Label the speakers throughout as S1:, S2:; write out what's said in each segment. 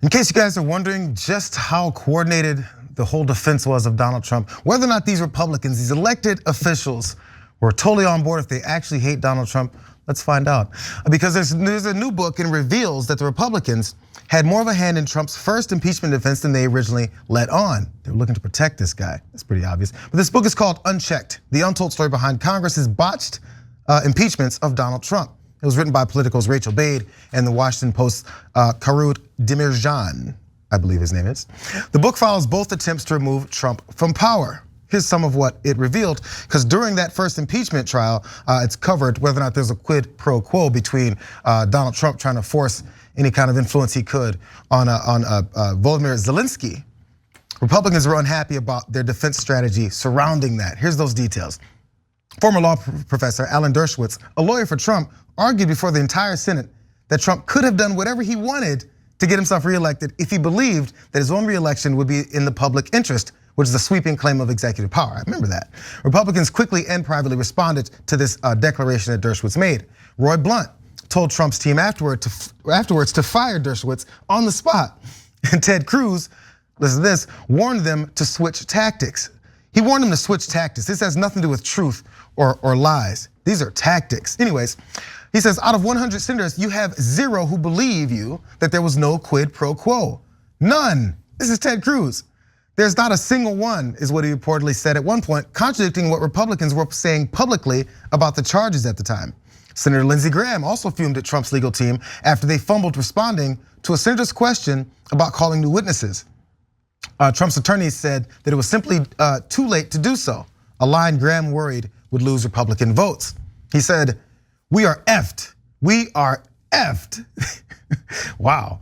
S1: In case you guys are wondering just how coordinated the whole defense was of Donald Trump, whether or not these Republicans, these elected officials, were totally on board if they actually hate Donald Trump, let's find out. Because there's a new book and reveals that the Republicans had more of a hand in Trump's first impeachment defense than they originally let on. They were looking to protect this guy. That's pretty obvious. But this book is called Unchecked, the untold story behind Congress's botched impeachments of Donald Trump. It was written by Politico's Rachael Bade and the Washington Post's Karoun Demirjian, I believe his name is. The book follows both attempts to remove Trump from power. Here's some of what it revealed, because during that first impeachment trial, it's covered whether or not there's a quid pro quo between Donald Trump trying to force any kind of influence he could on Volodymyr Zelensky. Republicans were unhappy about their defense strategy surrounding that. Here's those details. Former law professor Alan Dershowitz, a lawyer for Trump, argued before the entire Senate that Trump could have done whatever he wanted to get himself reelected if he believed that his own reelection would be in the public interest, which is a sweeping claim of executive power. I remember that. Republicans quickly and privately responded to this declaration that Dershowitz made. Roy Blunt told Trump's team afterwards to fire Dershowitz on the spot. And Ted Cruz, listen to this, warned them to switch tactics. He warned them to switch tactics. This has nothing to do with truth or lies. These are tactics. Anyways, he says, out of 100 senators, you have 0 who believe you that there was no quid pro quo. None. This is Ted Cruz. There's not a single one, is what he reportedly said at one point, contradicting what Republicans were saying publicly about the charges at the time. Senator Lindsey Graham also fumed at Trump's legal team after they fumbled responding to a senator's question about calling new witnesses. Trump's attorneys said that it was simply too late to do so, a line Graham worried would lose Republican votes. He said, "We are effed. We are effed." Wow.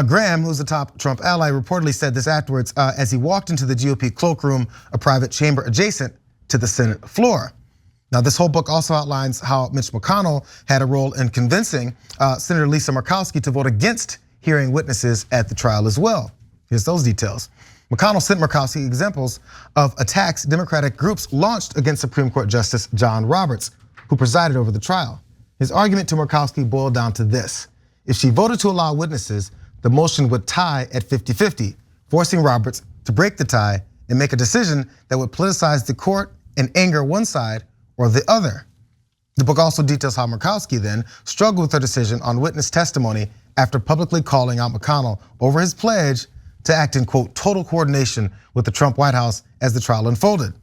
S1: Graham, who's a top Trump ally, reportedly said this afterwards as he walked into the GOP cloakroom, a private chamber adjacent to the Senate floor. Now, this whole book also outlines how Mitch McConnell had a role in convincing Senator Lisa Murkowski to vote against hearing witnesses at the trial as well. Here's those details. McConnell sent Murkowski examples of attacks Democratic groups launched against Supreme Court Justice John Roberts, who presided over the trial. His argument to Murkowski boiled down to this: if she voted to allow witnesses, the motion would tie at 50-50, forcing Roberts to break the tie and make a decision that would politicize the court and anger one side or the other. The book also details how Murkowski then struggled with her decision on witness testimony after publicly calling out McConnell over his pledge to act in, quote, total coordination with the Trump White House as the trial unfolded.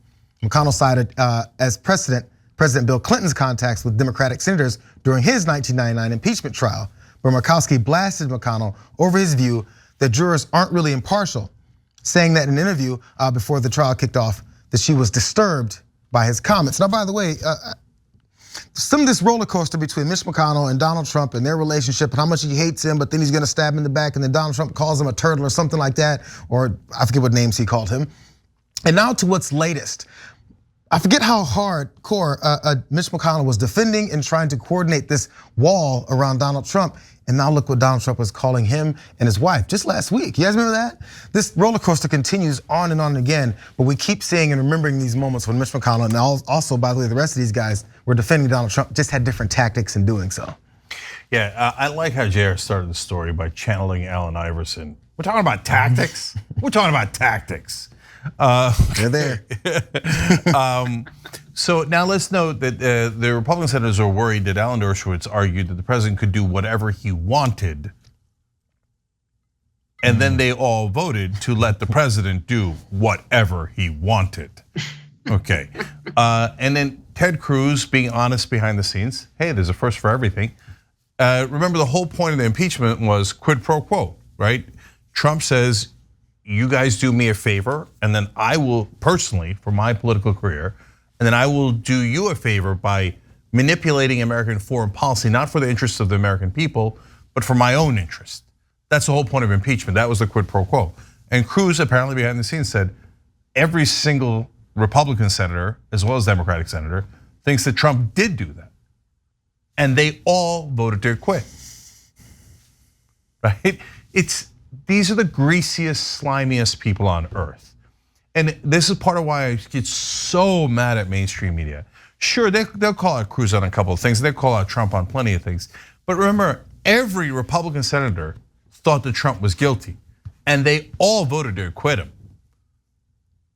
S1: McConnell cited as precedent President Bill Clinton's contacts with Democratic senators during his 1999 impeachment trial, where Murkowski blasted McConnell over his view that jurors aren't really impartial, saying that in an interview before the trial kicked off that she was disturbed by his comments. Now, by the way, some of this roller coaster between Mitch McConnell and Donald Trump and their relationship and how much he hates him, but then he's gonna stab him in the back, and then Donald Trump calls him a turtle or something like that, or I forget what names he called him. And now to what's latest. I forget how hardcore Mitch McConnell was defending and trying to coordinate this wall around Donald Trump. And now look what Donald Trump was calling him and his wife just last week. You guys remember that? This roller coaster continues on and again, but we keep seeing and remembering these moments when Mitch McConnell and also, by the way, the rest of these guys were defending Donald Trump, just had different tactics in doing so.
S2: Yeah, I like how JR started the story by channeling Allen Iverson. We're talking about tactics. We're talking about tactics.
S1: They're there.
S2: So now let's note that the Republican senators are worried that Alan Dershowitz argued that the president could do whatever he wanted, and then they all voted to let the president do whatever he wanted. Okay, and then Ted Cruz being honest behind the scenes. Hey, there's a first for everything. Remember, the whole point of the impeachment was quid pro quo, right? Trump says, you guys do me a favor, and then I will personally, for my political career, and then I will do you a favor by manipulating American foreign policy, not for the interests of the American people, but for my own interest. That's the whole point of impeachment. That was the quid pro quo. And Cruz apparently behind the scenes said, every single Republican senator, as well as Democratic senator, thinks that Trump did do that. And they all voted to quit, right? These are the greasiest, slimiest people on earth. And this is part of why I get so mad at mainstream media. Sure, they'll call out Cruz on a couple of things. They'll call out Trump on plenty of things. But remember, every Republican senator thought that Trump was guilty, and they all voted to acquit him.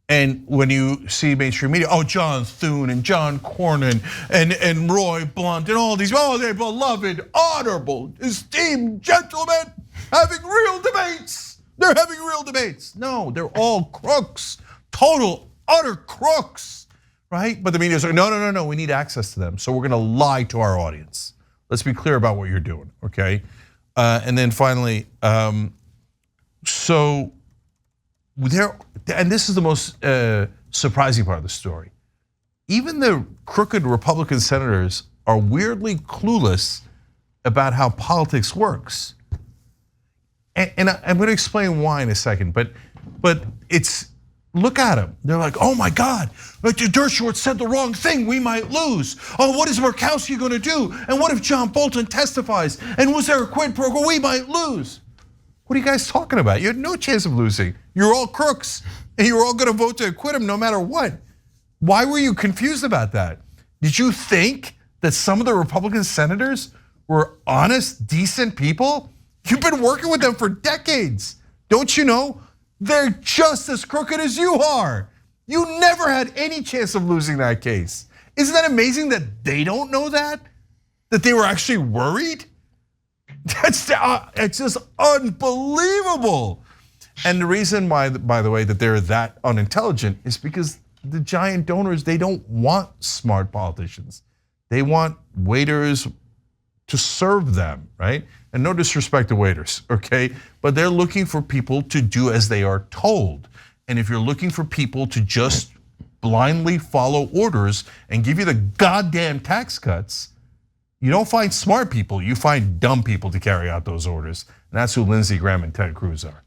S2: And when you see mainstream media, John Thune and John Cornyn and Roy Blunt and all these, they're beloved, honorable, esteemed gentlemen having real debates. They're having real debates. No, they're all crooks, total, utter crooks, right? But the media is like, no, we need access to them. So we're gonna lie to our audience. Let's be clear about what you're doing, okay? And then finally, so there, and this is the most surprising part of the story. Even the crooked Republican senators are weirdly clueless about how politics works. And I'm going to explain why in a second, but it's, look at them. They're like, oh my God, Dershowitz said the wrong thing, we might lose. What is Murkowski going to do? And what if John Bolton testifies? And was there a quid pro quo? We might lose. What are you guys talking about? You had no chance of losing. You're all crooks, and you're all going to vote to acquit him no matter what. Why were you confused about that? Did you think that some of the Republican senators were honest, decent people? You've been working with them for decades. Don't you know? They're just as crooked as you are. You never had any chance of losing that case. Isn't that amazing that they don't know that? That they were actually worried? It's just unbelievable. And the reason why, by the way, that they're that unintelligent is because the giant donors, they don't want smart politicians. They want waiters to serve them, right? And no disrespect to waiters, okay? But they're looking for people to do as they are told. And if you're looking for people to just blindly follow orders and give you the goddamn tax cuts, you don't find smart people, you find dumb people to carry out those orders. And that's who Lindsey Graham and Ted Cruz are.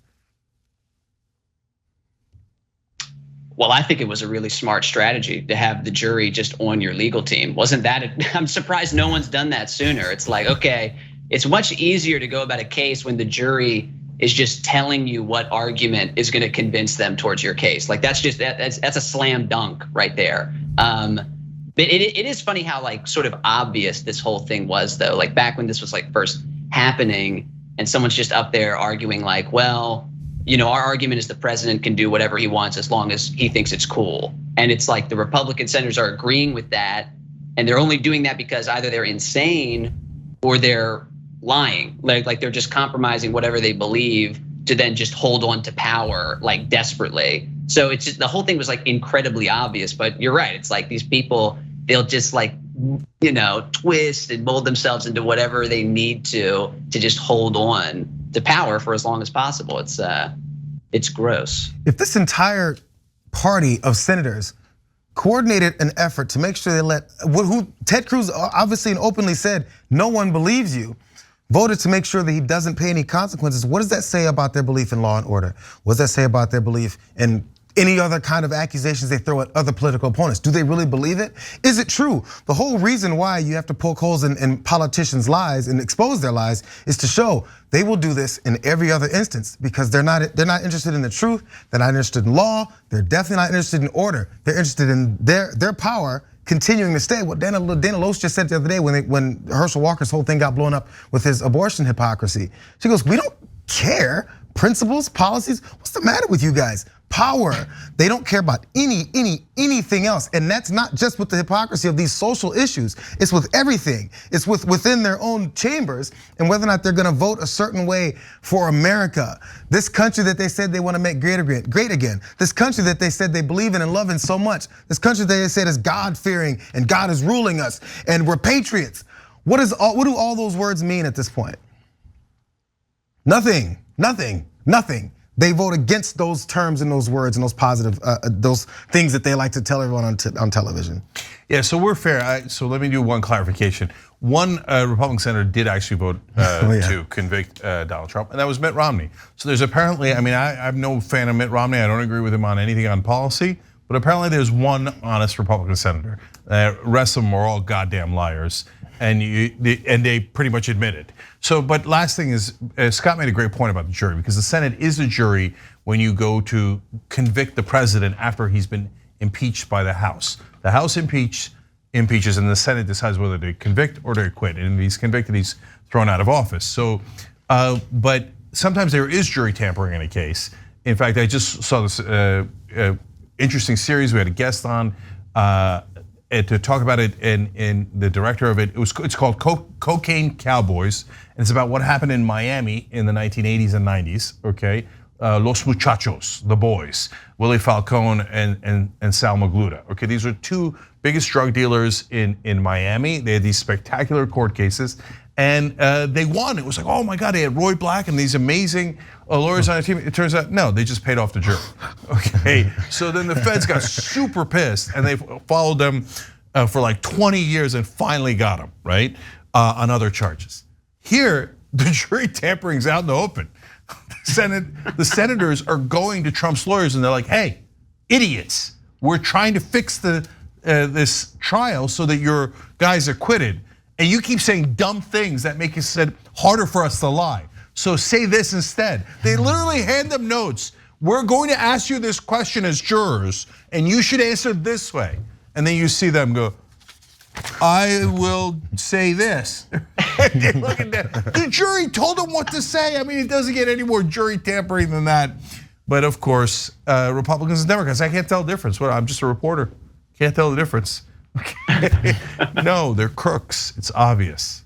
S3: Well, I think it was a really smart strategy to have the jury just on your legal team. Wasn't that, I'm surprised no one's done that sooner. It's like, okay, it's much easier to go about a case when the jury is just telling you what argument is gonna convince them towards your case. Like that's a slam dunk right there. But it is funny how like sort of obvious this whole thing was though. Like back when this was like first happening and someone's just up there arguing like, well, our argument is the president can do whatever he wants as long as he thinks it's cool. And it's like the Republican senators are agreeing with that. And they're only doing that because either they're insane or they're lying. Like they're just compromising whatever they believe to then just hold on to power like desperately. So it's just, the whole thing was like incredibly obvious, but you're right. It's like these people, they'll just like, twist and mold themselves into whatever they need to just hold on to power for as long as possible. It's gross.
S1: If this entire party of senators coordinated an effort to make sure they let, who Ted Cruz obviously and openly said, no one believes you, voted to make sure that he doesn't pay any consequences, what does that say about their belief in law and order? What does that say about their belief in any other kind of accusations they throw at other political opponents? Do they really believe it? Is it true? The whole reason why you have to poke holes in politicians' lies and expose their lies is to show they will do this in every other instance because they're not interested in the truth, they're not interested in law, they're definitely not interested in order. They're interested in their power continuing to stay. What Dana Loesch just said the other day when Herschel Walker's whole thing got blown up with his abortion hypocrisy. She goes, we don't care. Principles, policies, what's the matter with you guys? Power. They don't care about anything else. And that's not just with the hypocrisy of these social issues. It's with everything. It's within their own chambers and whether or not they're gonna vote a certain way for America. This country that they said they wanna make great again. This country that they said they believe in and love in so much. This country that they said is God-fearing and God is ruling us and we're patriots. What do all those words mean at this point? Nothing. They vote against those terms and those words and those positive, those things that they like to tell everyone on television.
S2: Yeah, so we're fair. So let me do one clarification. One Republican senator did actually vote to convict Donald Trump, and that was Mitt Romney. So there's apparently, I'm no fan of Mitt Romney. I don't agree with him on anything on policy, but apparently there's one honest Republican senator. The rest of them are all goddamn liars. And they pretty much admit it. So, but last thing is, Scott made a great point about the jury because the Senate is the jury when you go to convict the president after he's been impeached by the House. The House impeaches and the Senate decides whether to convict or to acquit. And if he's convicted, he's thrown out of office. So, but sometimes there is jury tampering in a case. In fact, I just saw this interesting series. We had a guest on to talk about it, and the director of it's called Cocaine Cowboys, and it's about what happened in Miami in the 1980s and 90s. Okay, Los Muchachos, the boys, Willie Falcone and Sal Magluta. Okay, these are two biggest drug dealers in Miami. They had these spectacular court cases, and they won. It was like, oh my God, they had Roy Black and these amazing lawyers on the team. It turns out, no, they just paid off the jury. Okay, so then the feds got super pissed, and they followed them for like 20 years and finally got them, right, on other charges. Here, the jury tampering's out in the open. The senators are going to Trump's lawyers and they're like, hey, idiots, we're trying to fix this trial so that your guys are acquitted. And you keep saying dumb things that make it harder for us to lie. So say this instead. They literally hand them notes. We're going to ask you this question as jurors, and you should answer this way. And then you see them go, I will say this. Look at that. The jury told them what to say. I mean, it doesn't get any more jury tampering than that. But of course, Republicans and Democrats, I can't tell the difference. I'm just a reporter. Can't tell the difference. No, they're crooks. It's obvious.